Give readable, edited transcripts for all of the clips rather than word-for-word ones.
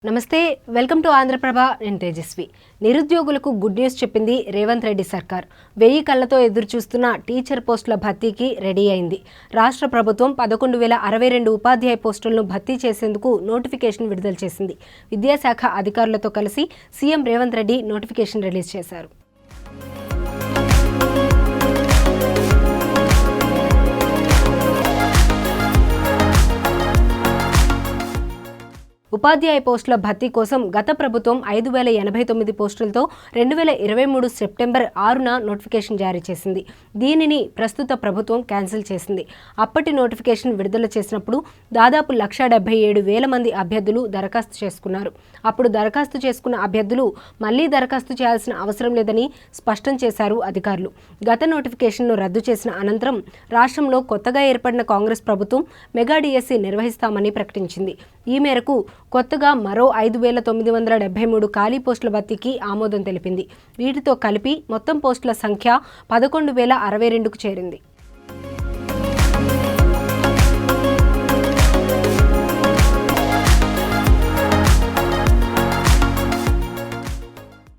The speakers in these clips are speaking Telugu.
నమస్తే వెల్కమ్ టు ఆంధ్రప్రభ నేను తేజస్వి నిరుద్యోగులకు గుడ్ న్యూస్ చెప్పింది రేవంత్ రెడ్డి సర్కార్ 1000 కళ్లతో ఎదురు చూస్తున్న టీచర్ పోస్టుల భర్తీకి రెడీ అయింది రాష్ట్ర ప్రభుత్వం 11,062 ఉపాధ్యాయ పోస్టులను భర్తీ చేసేందుకు నోటిఫికేషన్ విడుదల చేసింది విద్యాశాఖ అధికారులతో కలిసి CM Revanth Reddy notification release చేశారు ఉపాధ్యాయ పోస్టుల భర్తీ కోసం గత ప్రభుత్వం 5,089 పోస్టులతో 2023 సెప్టెంబర్ 6న నోటిఫికేషన్ జారీ చేసింది దీనిని ప్రస్తుత ప్రభుత్వం క్యాన్సిల్ చేసింది అప్పటి నోటిఫికేషన్ విడుదల చేసినప్పుడు దాదాపు 1,77,000 మంది అభ్యర్థులు దరఖాస్తు చేసుకున్నారు అప్పుడు దరఖాస్తు చేసుకున్న అభ్యర్థులు మళ్లీ దరఖాస్తు చేయాల్సిన అవసరం లేదని స్పష్టం చేశారు అధికారులు గత నోటిఫికేషన్ను రద్దు చేసిన అనంతరం రాష్ట్రంలో కొత్తగా ఏర్పడిన కాంగ్రెస్ ప్రభుత్వం మెగా డిఎస్సి నిర్వహిస్తామని ప్రకటించింది ఈ మేరకు కొత్తగా మరో 5,973 ఖాళీ పోస్టుల భర్తీకి ఆమోదం తెలిపింది వీటితో కలిపి మొత్తం పోస్టుల సంఖ్య 11,062కు చేరింది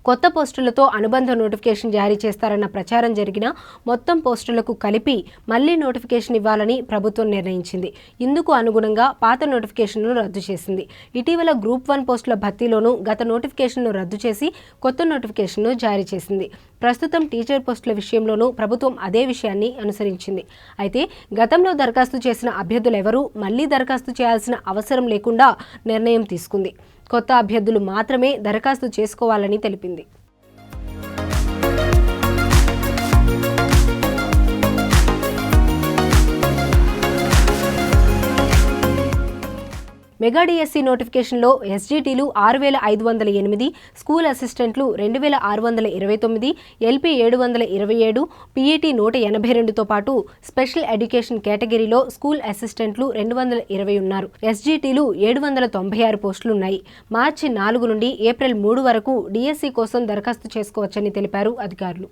కొత్త పోస్టులతో అనుబంధ నోటిఫికేషన్ జారీ చేస్తారన్న ప్రచారం జరిగిన మొత్తం పోస్టులకు కలిపి మళ్లీ నోటిఫికేషన్ ఇవ్వాలని ప్రభుత్వం నిర్ణయించింది ఇందుకు అనుగుణంగా పాత నోటిఫికేషన్ను రద్దు చేసింది ఇటీవల గ్రూప్ 1 పోస్టుల భర్తీలోనూ గత నోటిఫికేషన్ను రద్దు చేసి కొత్త నోటిఫికేషన్ను జారీ చేసింది ప్రస్తుతం టీచర్ పోస్టుల విషయంలోనూ ప్రభుత్వం అదే విషయాన్ని అనుసరించింది అయితే గతంలో దరఖాస్తు చేసిన అభ్యర్థులెవరూ మళ్లీ దరఖాస్తు చేయాల్సిన అవసరం లేకుండా నిర్ణయం తీసుకుంది కొత్త అభ్యర్థులు మాత్రమే దరఖాస్తు చేసుకోవాలని తెలిపింది మెగా డిఎస్సి నోటిఫికేషన్లో ఎస్జిటీలు 6,508 స్కూల్ అసిస్టెంట్లు 2,629 ఎల్పీ 727 పీఈటీ 182తో పాటు స్పెషల్ ఎడ్యుకేషన్ కేటగిరీలో స్కూల్ అసిస్టెంట్లు 220 ఉన్నారు ఎస్జిటీలు 796 పోస్టులున్నాయి మార్చి 4 నుండి ఏప్రిల్ 3 వరకు డిఎస్సి కోసం దరఖాస్తు చేసుకోవచ్చని తెలిపారు అధికారులు